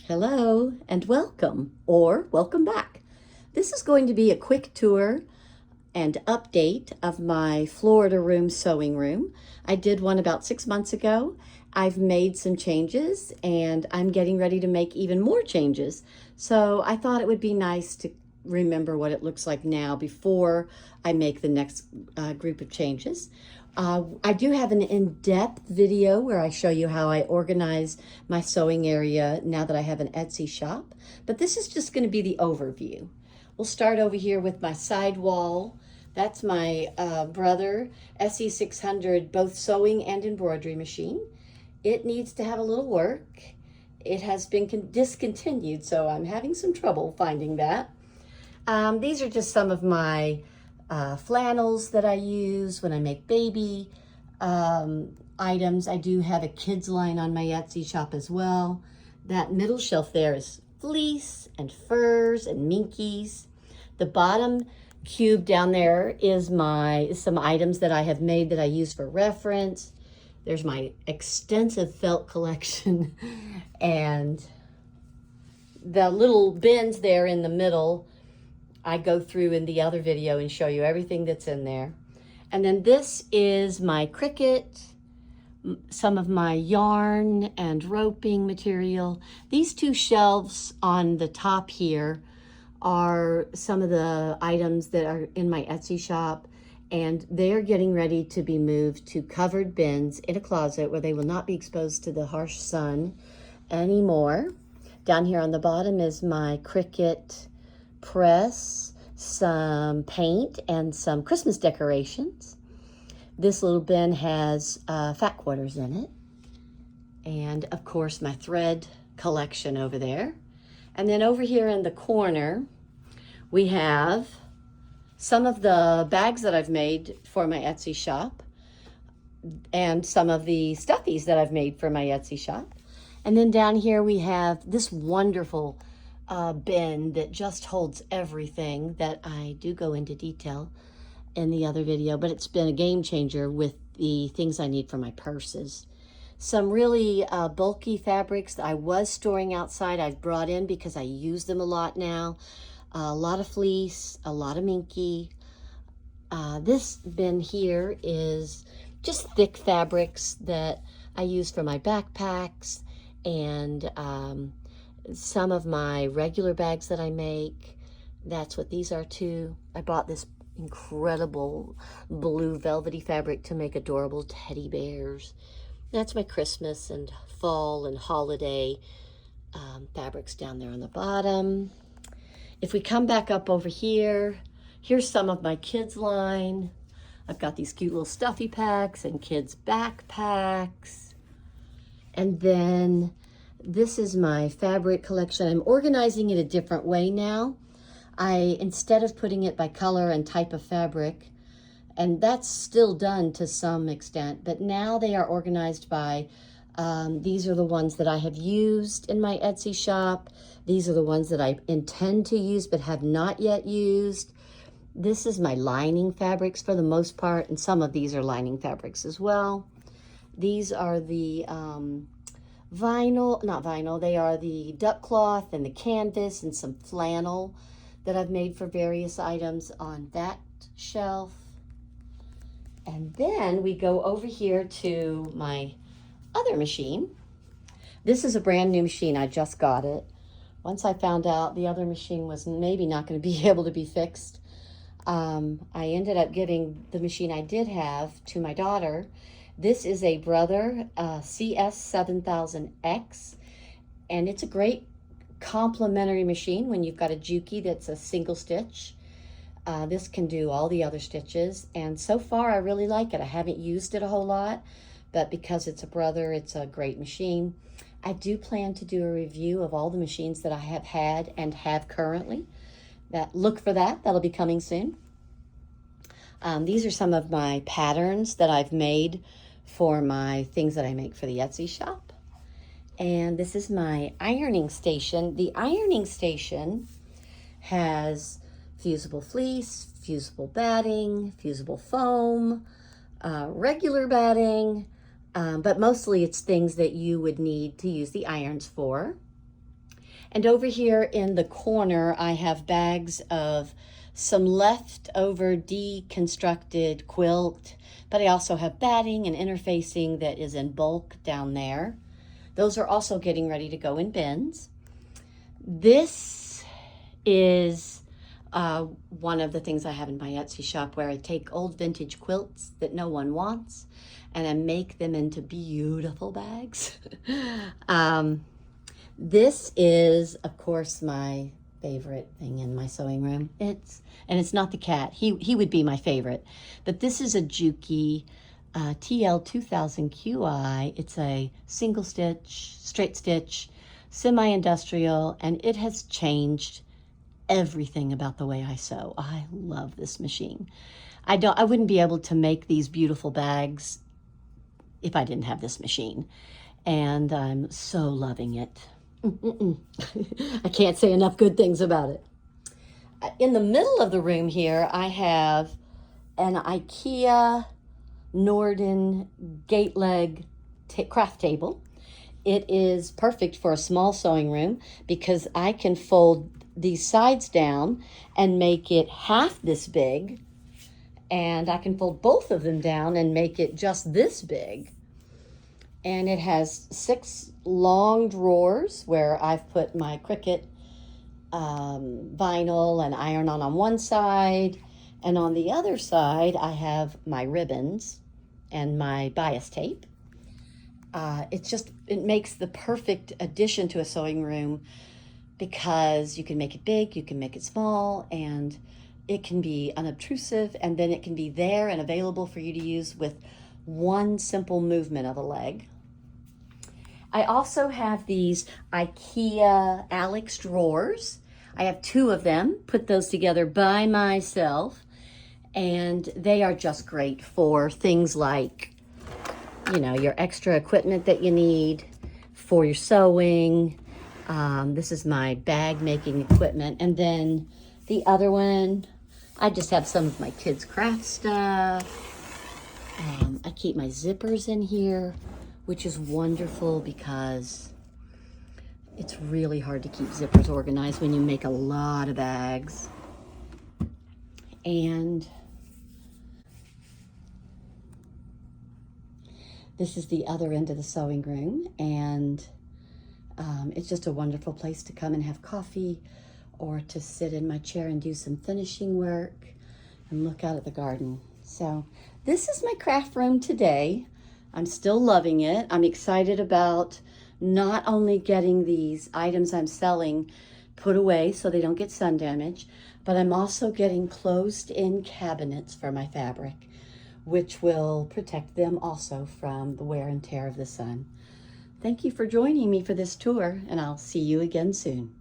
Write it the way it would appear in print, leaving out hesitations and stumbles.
Hello and welcome, or welcome back. This is going to be a quick tour and update of my Florida room sewing room. I did one about 6 months ago. I've made some changes and I'm getting ready to make even more changes. So I thought it would be nice to remember what it looks like now before I make the next group of changes. I do have an in-depth video where I show you how I organize my sewing area now that I have an Etsy shop, but this is just going to be the overview. We'll start over here with my side wall. That's my Brother SE600 both sewing and embroidery machine. It needs to have a little work. It has been discontinued, so I'm having some trouble finding that. These are just some of my flannels that I use when I make baby items. I do have a kids line on my Etsy shop as well. That middle shelf there is fleece and furs and minkies. The bottom cube down there is some items that I have made that I use for reference. There's my extensive felt collection and the little bins there in the middle I go through in the other video and show you everything that's in there. And then this is my Cricut, some of my yarn and roping material. These two shelves on the top here are some of the items that are in my Etsy shop, and they're getting ready to be moved to covered bins in a closet where they will not be exposed to the harsh sun anymore. Down here on the bottom is my Cricut press, some paint, and some Christmas decorations. This little bin has fat quarters in it. And of course my thread collection over there. And then over here in the corner, we have some of the bags that I've made for my Etsy shop and some of the stuffies that I've made for my Etsy shop. And then down here we have this wonderful bin that just holds everything that I do go into detail in the other video, but it's been a game changer with the things I need for my purses. Some really bulky fabrics that I was storing outside I've brought in because I use them a lot now. A lot of fleece, a lot of minky. This bin here is just thick fabrics that I use for my backpacks and some of my regular bags that I make. That's what these are too. I bought this incredible blue velvety fabric to make adorable teddy bears. That's my Christmas and fall and holiday fabrics down there on the bottom. If we come back up over here, here's some of my kids line. I've got these cute little stuffy packs and kids backpacks. And then this is my fabric collection. I'm organizing it a different way now. Instead of putting it by color and type of fabric, and that's still done to some extent, but now they are organized by, these are the ones that I have used in my Etsy shop. These are the ones that I intend to use but have not yet used. This is my lining fabrics for the most part, and some of these are lining fabrics as well. These are the they are the duck cloth and the canvas and some flannel that I've made for various items on that shelf. And then we go over here to my other machine. This is a brand new machine. I just got it. Once I found out the other machine was maybe not going to be able to be fixed, I ended up giving the machine I did have to my daughter. This is a Brother CS7000X, and it's a great complementary machine when you've got a Juki that's a single stitch. This can do all the other stitches, and so far I really like it. I haven't used it a whole lot, but because it's a Brother, it's a great machine. I do plan to do a review of all the machines that I have had and have currently. Look for that. That'll be coming soon. These are some of my patterns that I've made for my things that I make for the Etsy shop. And this is my ironing station. The ironing station has fusible fleece, fusible batting, fusible foam, regular batting, but mostly it's things that you would need to use the irons for. And over here in the corner, I have bags of some leftover deconstructed quilt, but I also have batting and interfacing that is in bulk down there. Those are also getting ready to go in bins. This is one of the things I have in my Etsy shop, where I take old vintage quilts that no one wants and I make them into beautiful bags. This is, of course, my favorite thing in my sewing room. It's not the cat. He would be my favorite. But this is a Juki TL 2000 QI. It's a single stitch, straight stitch, semi-industrial, and it has changed everything about the way I sew. I love this machine. I wouldn't be able to make these beautiful bags if I didn't have this machine. And I'm so loving it. I can't say enough good things about it. In the middle of the room here, I have an IKEA Norden gate leg craft table. It is perfect for a small sewing room because I can fold these sides down and make it half this big, and I can fold both of them down and make it just this big. And it has 6 long drawers where I've put my Cricut vinyl and iron-on one side, and on the other side I have my ribbons and my bias tape. It makes the perfect addition to a sewing room because you can make it big, you can make it small, and it can be unobtrusive, and then it can be there and available for you to use with one simple movement of a leg. I also have these IKEA Alex drawers. I have 2 of them, put those together by myself, and they are just great for things like, you know, your extra equipment that you need for your sewing. This is my bag making equipment. And then the other one, I just have some of my kids' craft stuff. I keep my zippers in here, which is wonderful because it's really hard to keep zippers organized when you make a lot of bags. And this is the other end of the sewing room, and it's just a wonderful place to come and have coffee, or to sit in my chair and do some finishing work and look out at the garden. So this is my craft room today. I'm still loving it. I'm excited about not only getting these items I'm selling put away so they don't get sun damage, but I'm also getting closed-in cabinets for my fabric, which will protect them also from the wear and tear of the sun. Thank you for joining me for this tour, and I'll see you again soon.